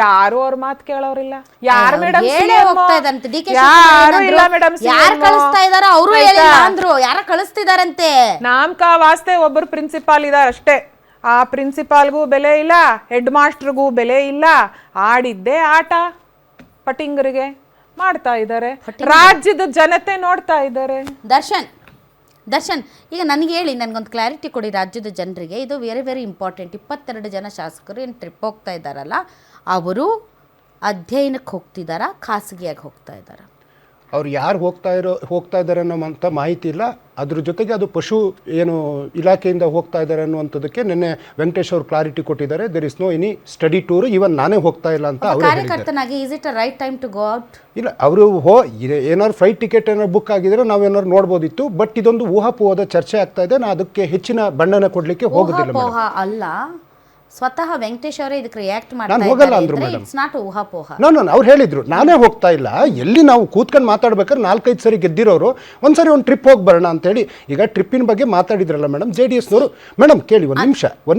ಯಾರು ಅವ್ರ ಮಾತು ಕೇಳೋರಿಲ್ಲ. ಯಾರು ಮೇಡಮ್ ಹೋಗ್ತಾ ಇದಂತೆ ಡಿ ಕೆ ಯಾರು ಇಲ್ಲ ಮೇಡಮ್. ಯಾರು ಕಳಿಸ್ತಾ ಇದಾರೋ ಅವರು ಹೇಳಿಲ್ಲ ಅಂದ್ರು. ಯಾರ ಕಳಿಸ್ತಿದಾರಂತೆ? ನಾಮಕ ವಾಸ್ತೆ ಒಬ್ಬರು ಪ್ರಿನ್ಸಿಪಾಲ್ ಇದಾರೆ ಅಷ್ಟೇ. ಆ ಪ್ರಿನ್ಸಿಪಾಲ್ಗೂ ಬೆಲೆ ಇಲ್ಲ, ಹೆಡ್ ಮಾಸ್ಟರ್ಗೂ ಬೆಲೆ ಇಲ್ಲ. ಆಡಿದ್ದೇ ಆಟ ಪಟಿಂಗರಿಗೆ ಮಾಡ್ತಾ ಇದ್ದಾರೆ. ರಾಜ್ಯದ ಜನತೆ ನೋಡ್ತಾ ಇದ್ದಾರೆ. ದರ್ಶನ್ ಈಗ ನನಗೆ ಹೇಳಿ, ನನಗೊಂದು ಕ್ಲಾರಿಟಿ ಕೊಡಿ ರಾಜ್ಯದ ಜನರಿಗೆ. ಇದು ವೆರಿ ವೆರಿ ಇಂಪಾರ್ಟೆಂಟ್. 22 ಜನ ಶಾಸಕರು ಏನು ಟ್ರಿಪ್ ಹೋಗ್ತಾ ಇದ್ದಾರಲ್ಲ, ಅವರು ಅಧ್ಯಯನಕ್ಕೆ ಹೋಗ್ತಿದ್ದಾರಾ, ಖಾಸಗಿಯಾಗಿ ಹೋಗ್ತಾ ಇದ್ದಾರಾ? ಅವ್ರು ಯಾರು ಹೋಗ್ತಾ ಇದ್ದಾರೆ ಅನ್ನೋಂಥ ಮಾಹಿತಿ ಇಲ್ಲ. ಅದ್ರ ಜೊತೆಗೆ ಅದು ಪಶು ಏನು ಇಲಾಖೆಯಿಂದ ಹೋಗ್ತಾ ಇದ್ದಾರೆ ಅನ್ನುವಂಥದ್ದಕ್ಕೆ ನಿನ್ನೆ ವೆಂಕಟೇಶ್ ಅವರು ಕ್ಲಾರಿಟಿ ಕೊಟ್ಟಿದ್ದಾರೆ. There is no any study tour, even ನಾನೇ ಹೋಗ್ತಾ ಇಲ್ಲ ಅಂತ ಅವರು ಕಾರ್ಯಕರ್ತನಾಗಿ is it a right time to go out? ಇಲ್ಲ, ಅವರು ಏನಾದ್ರು ಫ್ಲೈಟ್ ಟಿಕೆಟ್ ಏನಾದ್ರು ಬುಕ್ ಆಗಿದ್ರೆ ನಾವು ಏನಾದ್ರು ನೋಡ್ಬೋದಿತ್ತು. ಬಟ್ ಇದೊಂದು ಊಹಾಪೋಹದ ಚರ್ಚೆ ಆಗ್ತಾ ಇದೆ. ನಾನು ಅದಕ್ಕೆ ಹೆಚ್ಚಿನ ಬಣ್ಣನ ಕೊಡ್ಲಿಕ್ಕೆ ಹೋಗೋದಿಲ್ಲ. ಅಲ್ಲ, ಸ್ವತಃ ವೆಂಕಟೇಶ್ ಅವರೇ ಇದಕ್ಕೆ ರಿಯಾಕ್ಟ್ ನಾನು ಹೋಗಲ್ಲ ಅಂದ್ರು ಮೇಡಮ್. ಇಟ್ಸ್ ನಾಟ್ ಊಹಾಪೋಹ. ನಾನು ಅವ್ರು ಹೇಳಿದ್ರು ನಾನೇ ಹೋಗ್ತಾ ಇಲ್ಲ. ಎಲ್ಲಿ ನಾವು ಕೂತ್ಕೊಂಡು ಮಾತಾಡ್ಬೇಕಾದ್ರೆ 4-5 ಸರಿ ಗೆದ್ದಿರೋರು ಒಂದ್ಸರಿ ಒಂದು ಟ್ರಿಪ್ ಹೋಗಿ ಬರೋಣ ಅಂತ ಹೇಳಿ. ಈಗ ಟ್ರಿಪ್ಪಿನ ಬಗ್ಗೆ ಮಾತಾಡಿದ್ರಲ್ಲ ಮೇಡಮ್, JDS-ನವರು. ಮೇಡಮ್ ಕೇಳಿ ಒಂದ್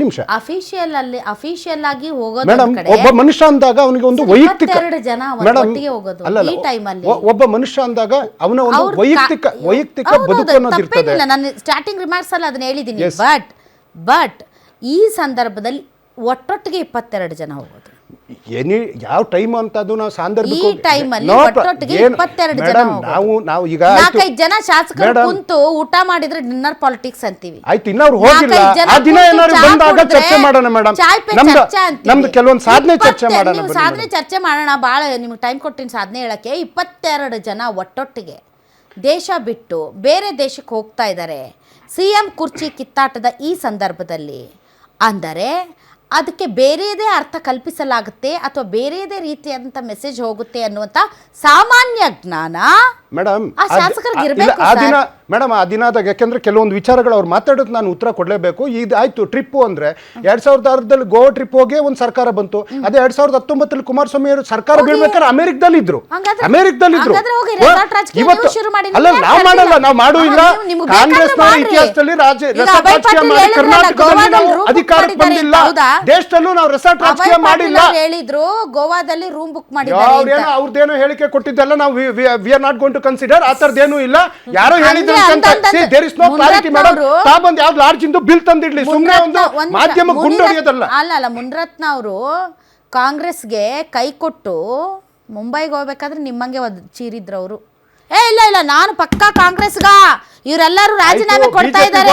ನಿಮಿಷ. ಅಫಿಷಿಯಲ್ ಆಗಿ ಹೋಗೋದು ಮೇಡಮ್, ಒಬ್ಬ ಮನುಷ್ಯ ಅಂದಾಗ ಅವನಿಗೆ ಒಂದು ವೈಯಕ್ತಿಕ ಜನ ಒಟ್ಟಿಗೆ ಹೋಗೋದು. ಈ ಟೈಮಲ್ಲಿ ಒಬ್ಬ ಮನುಷ್ಯ ಅಂದಾಗ ಅವನ ಒಂದು ವೈಯಕ್ತಿಕ ಬದುಕು ಅನ್ನೋದು ಇರ್ತದೆ. ನಾನು ಸ್ಟಾರ್ಟಿಂಗ್ ರಿಮಾರ್ಕ್ಸ್ ಅಲ್ಲಿ ಅದನ್ನ ಹೇಳಿದ್ದೀನಿ. ಬಟ್ ಈ ಸಂದರ್ಭದಲ್ಲಿ ಒಟ್ಟೊಟ್ಟಿಗೆ 22 ಜನ ಹೋಗೋದು ಯಾವ ಟೈಮ್ ಅಂತ ಅದು ನಾವು ಈ ಟೈಮಲ್ಲಿ ಒಟ್ಟೊಟ್ಟಿಗೆ 22 ಜನ ನಾವು ಈಗ 4-5 ಜನ ಶಾಸಕರು ಕುಂತು ಊಟ ಮಾಡಿದ್ರೆ ಡಿನ್ನರ್ ಪಾಲಿಟಿಕ್ಸ್ ಅಂತೀವಿ. ಆಯ್ತು, ಇನ್ನವ್ರು ಹೋಗಿಲ್ಲ, ಆ ದಿನ ಏನಾದ್ರು ಬಂದಾಗ ಚರ್ಚೆ ಮಾಡೋಣ ಮೇಡಮ್. ನಮ್ದು ಕೆಲವೊಂದು ಸಾಧನೆ ಚರ್ಚೆ ಮಾಡೋಣ. ಸಾಧನೆ ಚರ್ಚೆ ಮಾಡೋಣ. ಭಾಳ ನಿಮ್ಗೆ ಟೈಮ್ ಕೊಟ್ಟಿನ ಸಾಧನೆ ಹೇಳಕ್ಕೆ. 22 ಜನ ಒಟ್ಟೊಟ್ಟಿಗೆ ದೇಶ ಬಿಟ್ಟು ಬೇರೆ ದೇಶಕ್ಕೆ ಹೋಗ್ತಾ ಇದ್ದಾರೆ CM ಕುರ್ಚಿ ಕಿತ್ತಾಟದ ಈ ಸಂದರ್ಭದಲ್ಲಿ. ಅಂದರೆ ಅದಕ್ಕೆ ಬೇರೆಯದೇ ಅರ್ಥ ಕಲ್ಪಿಸಲಾಗುತ್ತೆ ಅಥವಾ ಬೇರೆಯದೇ ರೀತಿಯಾದಂಥ ಮೆಸೇಜ್ ಹೋಗುತ್ತೆ ಅನ್ನುವಂಥ ಸಾಮಾನ್ಯ ಜ್ಞಾನ ಮೇಡಮ್ ಆ ಶಾಸಕರಿಗೆ ಇರಬೇಕು. ಮೇಡಮ್ ಆ ದಿನದಾಗ ಯಾಕೆಂದ್ರೆ ಕೆಲವೊಂದು ವಿಚಾರಗಳು ಅವ್ರು ಮಾತಾಡೋದು ನಾನು ಉತ್ತರ ಕೊಡಲೇಬೇಕು. ಇದು ಆಯ್ತು ಟ್ರಿಪ್ಪು ಅಂದ್ರೆ 2006ರಲ್ಲಿ ಗೋವಾ ಟ್ರಿಪ್ ಹೋಗಿ ಒಂದು ಸರ್ಕಾರ ಬಂತು. ಅದೇ 2019 ಕುಮಾರಸ್ವಾಮಿ ಅವರು ಸರ್ಕಾರ ಬೀಳ್ಬೇಕಾದ್ರೆ ಅಮೆರಿಕದಲ್ಲಿ ಇದ್ರು. ಇವತ್ತು ಅಲ್ಲ, ನಾವು ಮಾಡಲ್ಲ, ನಾವು ಮಾಡೂ ಇಲ್ಲ. ಕಾಂಗ್ರೆಸ್ನವರ ಇತಿಹಾಸದಲ್ಲಿ ರಾಜಕೀಯ ಮಾಡಿ ಕರ್ನಾಟಕದಲ್ಲಿ ನಾವು ಅಧಿಕಾರಕ್ಕೆ ಬಂದಿಲ್ಲ. ದೇಶದಲ್ಲೂ ನಾವು ರೆಸಾರ್ಟ್ ರಾಜಕೀಯ ಮಾಡಿಲ್ಲ. ಹೇಳಿದ್ರು ಗೋವಾದಲ್ಲಿ ರೂಮ್ ಬುಕ್ ಮಾಡಿದ್ದಾರೆ. ಅವ್ರದ್ದೇನೋ ಹೇಳಿಕೆ ಕೊಟ್ಟಿದ್ದೆಲ್ಲ ನಾವು we are not going to consider. ಆ ಥರದ್ದೇನೂ ಇಲ್ಲ. ಯಾರೋ ಹೇಳಿದ್ರು there is no clarity madam. ತಾಬಂದ್ ಯಾವ್ದು ಲಾರ್ಜ್ ಇಂದು ಬಿಲ್ ತಂದಿಡ್ಲಿ, ಸುಮ್ಮನೆ ಒಂದು ಮಾಧ್ಯಮ ಗುಂಡು ಹೊಡೆಯೋದಲ್ಲ. ಅಲ್ಲ, ಮುನ್ರತ್ನ ಅವರು ಕಾಂಗ್ರೆಸ್ಗೆ ಕೈ ಕೊಟ್ಟು ಮುಂಬೈಗೆ ಹೋಗ್ಬೇಕಾದ್ರೆ ನಿಮ್ಮಂಗೆ ಚೀರಿದ್ರು ಅವರು. ಇಲ್ಲ ನಾನು ಪಕ್ಕಾ ಕಾಂಗ್ರೆಸ್ಗ, ಇವರೆಲ್ಲರೂ ರಾಜೀನಾಮೆ ಕೊಡ್ತಾ ಇದ್ದಾರೆ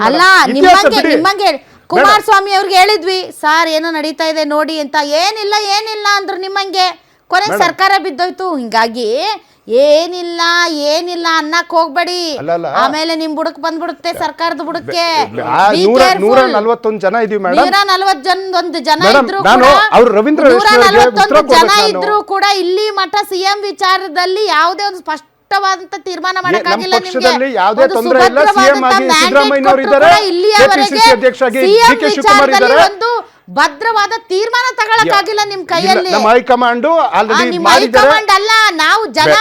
ಅಲ್ಲ, ನಿಮ್ಮಂಗೆ ಕುಮಾರಸ್ವಾಮಿ ಅವ್ರಿಗೆ ಹೇಳಿದ್ವಿ ಸರ್ ಏನೋ ನಡೀತಾ ಇದೆ ನೋಡಿ ಅಂತ. ಏನಿಲ್ಲ ಅಂದ್ರು ನಿಮ್ಮಂಗೆ. ಕೊನೆ ಸರ್ಕಾರ ಬಿದ್ದೋಯ್ತು. ಹಿಂಗಾಗಿ ಏನಿಲ್ಲ ಅನ್ನಕ್ ಹೋಗ್ಬೇಡಿ. ಆಮೇಲೆ ನಿಮ್ ಬುಡಕ್ ಬಂದ್ಬಿಡುತ್ತೆ ಸರ್ಕಾರದ ಬುಡಕ್ಕೆ. 141 ಜನ ಇದೀವಿ ಮೇಡಮ್. 141 ಜನ ಇದ್ರು ಕೂಡ ಇಲ್ಲಿ ಮಠ CM ವಿಚಾರದಲ್ಲಿ ಯಾವುದೇ ಒಂದು ಸ್ಪಷ್ಟವಾದಂತ ತೀರ್ಮಾನ ಮಾಡಕ್ಕಾಗಿಲ್ಲ. ಒಂದು ಭದ್ರವಾದ ತೀರ್ಮಾನ ತಗೊಳಕ್ಕಾಗಿಲ್ಲ ನಿಮ್ ಕೈಯಲ್ಲಿ. ಹೈಕಮಾಂಡ್ ಅಲ್ಲ, ನಾವು ಜನ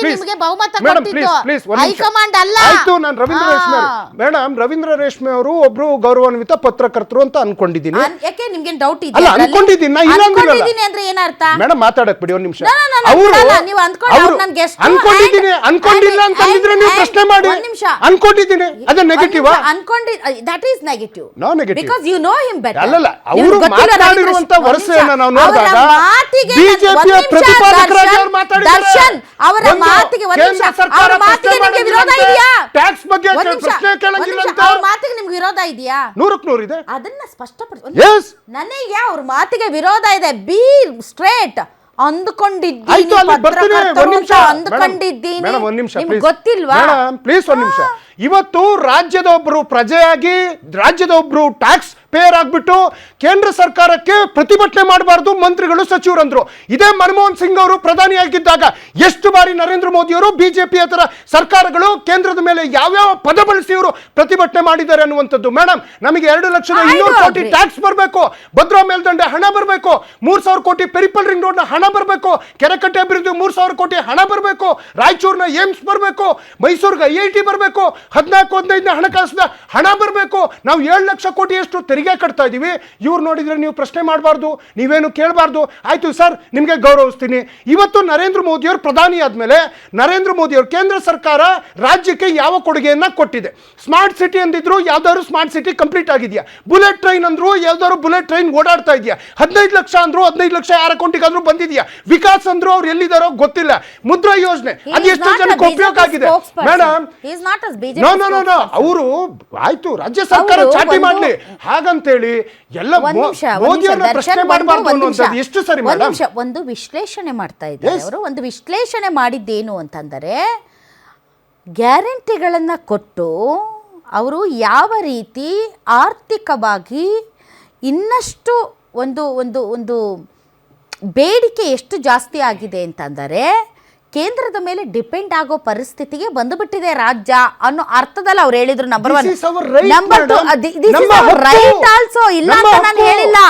ನಿಮ್ಗೆ ಬಹುಮತ ಕೊಟ್ಟಿದ್ದು ಹೈಕಮಾಂಡ್ ಅಲ್ಲ. ಮೇಡಮ್, ರವೀಂದ್ರ ರೇಷ್ಮೆ ಅವರು ಒಬ್ರು ಗೌರವಾನ್ವಿತ ಪತ್ರಕರ್ತರು ಅಂತ ಅನ್ಕೊಂಡಿದ್ದೀನಿ. ಯಾಕೆ ನಿಮ್ಗೆ ಡೌಟ್ ಇದೆ? ಅನ್ಕೊಂಡಿದ್ದೀನಿ ಅಂದ್ರೆ ಏನರ್ಥ? ಮೇಡಮ್ ಮಾತಾಡಕ್ ಬಿಡಿ ಒಂದ್ ನಿಮಿಷ. ನೀವು ಅನ್ಕೊಂಡಿಲ್ಲ ಅಂತಂದಿದ್ರೆ ನೀವು ಪ್ರಶ್ನೆ ಮಾಡಿ. ಅನ್ಕೊಂಡಿದ್ದೀನಿ ಅದೇ negative. That is negative. No negative. Because you know him better. ಅಲ್ಲಲ್ಲ, ಅವರು ಮಾತಾಡಿರುವಂತ ವರ್ಷವನ್ನ ನಾವು ನೋಡಿದಾಗ ಬಿಜೆಪಿಯ ಪ್ರತಿಪಾದಕರಾಗಿ ಅವರು ಮಾತಾಡಿದ್ದಾರೆ. ದರ್ಶನ್ ಅವರ ಮಾತಿಗೆ ಅವರ ಮಾತಿಗೆ ನಿಮಗೆ ವಿರೋಧ ಇದೆಯಾ? ಟ್ಯಾಕ್ಸ್ ಬಗ್ಗೆ ಪ್ರಶ್ನೆ ಕೇಳಂಗಿಲ್ಲ ಅಂತ. ಅವರ ಮಾತಿಗೆ ನಿಮಗೆ ವಿರೋಧ ಇದೆಯಾ? 100% ಇದೆ. ಅದನ್ನ ಸ್ಪಷ್ಟಪಡಿಸಿ. ನನಗೆ ಅವ್ರ ಮಾತಿಗೆ ವಿರೋಧ ಇದೆ. B straight. ಅಂದುಕೊಂಡಿದ್ದೀನಿ ಗೊತ್ತಿಲ್ವಾ? ಪ್ಲೀಸ್ ಒಂದ್ ನಿಮಿಷ. ಇವತ್ತು ರಾಜ್ಯದ ಒಬ್ರು ಪ್ರಜೆಯಾಗಿ, ರಾಜ್ಯದ ಒಬ್ರು ಟ್ಯಾಕ್ಸ್ ಪೇರ್ ಆಗ್ಬಿಟ್ಟು ಕೇಂದ್ರ ಸರ್ಕಾರಕ್ಕೆ ಪ್ರತಿಭಟನೆ ಮಾಡಬಾರ್ದು ಮಂತ್ರಿಗಳು ಸಚಿವರಂದ್ರು. ಇದೇ ಮನಮೋಹನ್ ಸಿಂಗ್ ಅವರು ಪ್ರಧಾನಿಯಾಗಿದ್ದಾಗ ಎಷ್ಟು ಬಾರಿ ನರೇಂದ್ರ ಮೋದಿ ಅವರು ಬಿಜೆಪಿ ತರ ಸರ್ಕಾರಗಳು ಕೇಂದ್ರದ ಮೇಲೆ ಯಾವ್ಯಾವ ಪದ ಬಳಸಿ ಇವರು ಪ್ರತಿಭಟನೆ ಮಾಡಿದ್ದಾರೆ ಅನ್ನುವಂಥದ್ದು. ಮೇಡಮ್, ನಮಗೆ 2,200,000 ಕೋಟಿ ಟ್ಯಾಕ್ಸ್ ಬರಬೇಕು, ಭದ್ರಾ ಮೇಲ್ದಂಡೆ ಹಣ ಬರಬೇಕು, 3,000 ಕೋಟಿ ಪೆರಿಪಲ್ ರಿಂಗ್ ರೋಡ್ ನ ಹಣ ಬರಬೇಕು, ಕೆರೆಕಟ್ಟೆ ಅಭಿವೃದ್ಧಿ 3,000 ಕೋಟಿ ಹಣ ಬರಬೇಕು, ರಾಯಚೂರಿನ ಏಮ್ಸ್ ಬರಬೇಕು, ಮೈಸೂರಿಗೆ IIT ಬರಬೇಕು, 14-15 ಹಣಕಾಸಿನ ಹಣ ಬರಬೇಕು. ನಾವು 7 ಲಕ್ಷ ಕೋಟಿಯಷ್ಟು ತೆರಿಗೆ ಕಟ್ತಾ ಇದೀವಿ. ಇವ್ರು ನೋಡಿದ್ರೆ ನೀವು ಪ್ರಶ್ನೆ ಮಾಡಬಾರ್ದು, ನೀವೇನು ಕೇಳಬಾರ್ದು. ಆಯ್ತು ಸರ್, ನಿಮಗೆ ಗೌರವಿಸ್ತೀನಿ. ಇವತ್ತು ನರೇಂದ್ರ ಮೋದಿ ಅವರು ಪ್ರಧಾನಿ ಆದ್ಮೇಲೆ ನರೇಂದ್ರ ಮೋದಿ ಅವರು ಕೇಂದ್ರ ಸರ್ಕಾರ ರಾಜ್ಯಕ್ಕೆ ಯಾವ ಕೊಡುಗೆಯನ್ನ ಕೊಟ್ಟಿದೆ? ಸ್ಮಾರ್ಟ್ ಸಿಟಿ ಅಂದಿದ್ರು, ಯಾವ್ದಾದ್ರು ಸ್ಮಾರ್ಟ್ ಸಿಟಿ ಕಂಪ್ಲೀಟ್ ಆಗಿದೆಯಾ? ಬುಲೆಟ್ ಟ್ರೈನ್ ಅಂದ್ರು, ಯಾವ್ದಾದ್ರು ಬುಲೆಟ್ ಟ್ರೈನ್ ಓಡಾಡ್ತಾ ಇದೆಯಾ? 15 ಲಕ್ಷ ಅಂದ್ರು, 15 ಲಕ್ಷ ಯಾರ ಅಕೌಂಟಿಗಾದ್ರೂ ಬಂದಿದೆಯಾ? ವಿಕಾಸ್ ಅಂದ್ರು, ಅವ್ರು ಎಲ್ಲಿದ್ದಾರೋ ಗೊತ್ತಿಲ್ಲ. ಮುದ್ರಾ ಯೋಜನೆ ಅದು ಎಷ್ಟು ಜನಕ್ಕೆ ಉಪಯೋಗ ಆಗಿದೆ ಮೇಡಮ್? ನೋ, ಅವರು ಆಯ್ತು ರಾಜ್ಯ ಸರ್ಕಾರ ಚಾಟಿ ಮಾಡ್ಲಿ, ಹಾಗಂತೇಳಿ ಎಲ್ಲ ಮೋದಿಯವ್ರನ್ನ ಪ್ರಶ್ನೆ ಮಾಡಬಾರ್ದು ಅನ್ನೋದು ಎಷ್ಟು ಸರಿ ಮೇಡಮ್? ಒಂದು ವಿಶ್ಲೇಷಣೆ ಮಾಡ್ತಾ ಇದ್ದಾರೆ ಅವರು. ಒಂದು ವಿಶ್ಲೇಷಣೆ ಮಾಡಿದ್ದೇನು ಅಂತಂದರೆ, ಗ್ಯಾರಂಟಿಗಳನ್ನು ಕೊಟ್ಟು ಅವರು ಯಾವ ರೀತಿ ಆರ್ಥಿಕವಾಗಿ ಇನ್ನಷ್ಟು ಒಂದು ಒಂದು ಒಂದು ಬೇಡಿಕೆ ಎಷ್ಟು ಜಾಸ್ತಿ ಆಗಿದೆ ಅಂತಂದರೆ ಕೇಂದ್ರದ ಮೇಲೆ ಡಿಪೆಂಡ್ ಆಗೋ ಪರಿಸ್ಥಿತಿಗೆ ಬಂದುಬಿಟ್ಟಿದೆ ರಾಜ್ಯ ಅನ್ನೋ ಅರ್ಥದಲ್ಲಿ ಅವ್ರು ಹೇಳಿದ್ರು. ನಂಬರ್ 1. ನಂಬರ್ 2, ರೈಟ್ ಆಲ್ಸೋ, ಇಲ್ಲ ಅಂತ ನಾನು ಹೇಳಿಲ್ಲ.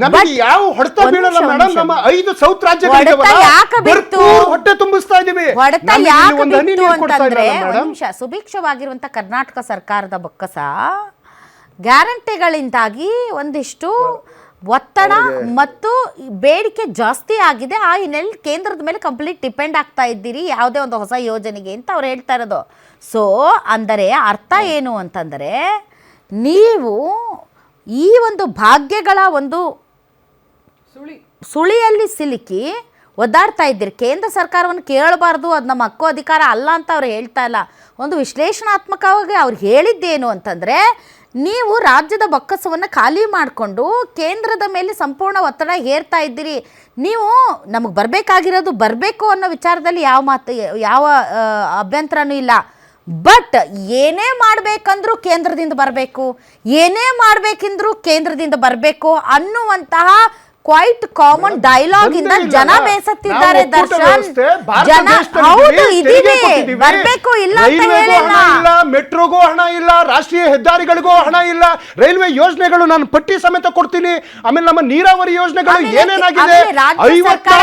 ನಮಗೆ ಯಾವ ಹೊಡೆತ ಬೀಳಲ್ಲ ಮೇಡಮ್. ನಮ್ಮ 5 ಸೌತ್ ರಾಜ್ಯಗಳಿಗೆ ಹೊಟ್ಟೆ ತುಂಬಿಸ್ತಾ ಇದೀವಿ. ಹೊಡೆತ ಯಾಕೆ ಬಿತ್ತು ಅಂತಂದ್ರೆ, ಸುಭಿಕ್ಷವಾಗಿರುವಂತ ಕರ್ನಾಟಕ ಸರ್ಕಾರದ ಬೊಕ್ಕಸ ಗ್ಯಾರಂಟಿಗಳಿಂದಾಗಿ ಒಂದಿಷ್ಟು ಒತ್ತಡ ಮತ್ತು ಬೇಡಿಕೆ ಜಾಸ್ತಿ ಆಗಿದೆ. ಆ ಹಿನ್ನೆಲೆಯಲ್ಲಿ ಕೇಂದ್ರದ ಮೇಲೆ ಕಂಪ್ಲೀಟ್ ಡಿಪೆಂಡ್ ಆಗ್ತಾ ಇದ್ದೀರಿ ಯಾವುದೇ ಒಂದು ಹೊಸ ಯೋಜನೆಗೆ ಅಂತ ಅವ್ರು ಹೇಳ್ತಾ ಇರೋದು. ಸೊ ಅಂದರೆ ಅರ್ಥ ಏನು ಅಂತಂದರೆ, ನೀವು ಈ ಒಂದು ಭಾಗ್ಯಗಳ ಒಂದು ಸುಳಿಯಲ್ಲಿ ಸಿಲುಕಿ ಒದ್ದಾಡ್ತಾ ಇದ್ದೀರಿ. ಕೇಂದ್ರ ಸರ್ಕಾರವನ್ನು ಕೇಳಬಾರ್ದು, ಅದು ನಮ್ಮ ಹಕ್ಕು ಅಧಿಕಾರ ಅಲ್ಲ ಅಂತ ಅವ್ರು ಹೇಳ್ತಾ ಇಲ್ಲ. ಒಂದು ವಿಶ್ಲೇಷಣಾತ್ಮಕವಾಗಿ ಅವ್ರು ಹೇಳಿದ್ದೇನು ಅಂತಂದರೆ, ನೀವು ರಾಜ್ಯದ ಬೊಕ್ಕಸವನ್ನು ಖಾಲಿ ಮಾಡಿಕೊಂಡು ಕೇಂದ್ರದ ಮೇಲೆ ಸಂಪೂರ್ಣ ಒತ್ತಡ ಹೇರ್ತಾ ಇದ್ದೀರಿ. ನೀವು ನಮಗೆ ಬರಬೇಕಾಗಿರೋದು ಬರಬೇಕು ಅನ್ನೋ ವಿಚಾರದಲ್ಲಿ ಯಾವ ಅಭ್ಯಂತರನೂ ಇಲ್ಲ. ಬಟ್ ಏನೇ ಮಾಡಬೇಕಂದ್ರೂ ಕೇಂದ್ರದಿಂದ ಬರಬೇಕು, ಏನೇ ಮಾಡಬೇಕೆಂದ್ರೂ ಕೇಂದ್ರದಿಂದ ಬರಬೇಕು ಅನ್ನುವಂತಹ ಕ್ವೈಟ್ ಕಾಮನ್ ಡೈಲಾಗ್ ಇಂದ ಜನ ಬೇಸತ್ತಿದ್ದಾರೆ. ದರ್ಶನ್, ಜನ ಹೌದು ಇದೀವಿ, ಬರ್ಬೇಕು, ಇಲ್ಲ ಅಂತ ಹೇಳಿಲ್ಲ. ಮೆಟ್ರೋಗೂ ಹಣ ಇಲ್ಲ, ರಾಷ್ಟ್ರೀಯ ಹೆದ್ದಾರಿಗಳಿಗೂ ಹಣ ಇಲ್ಲ, ರೈಲ್ವೆ ಯೋಜನೆಗಳು ನಾನು ಪಟ್ಟಿ ಸಮೇತ ಕೊಡ್ತೀನಿ. ಆಮೇಲೆ ನಮ್ಮ ನೀರಾವರಿ ಯೋಜನೆಗಳು ಏನೇನಾಗಿದೆ, 54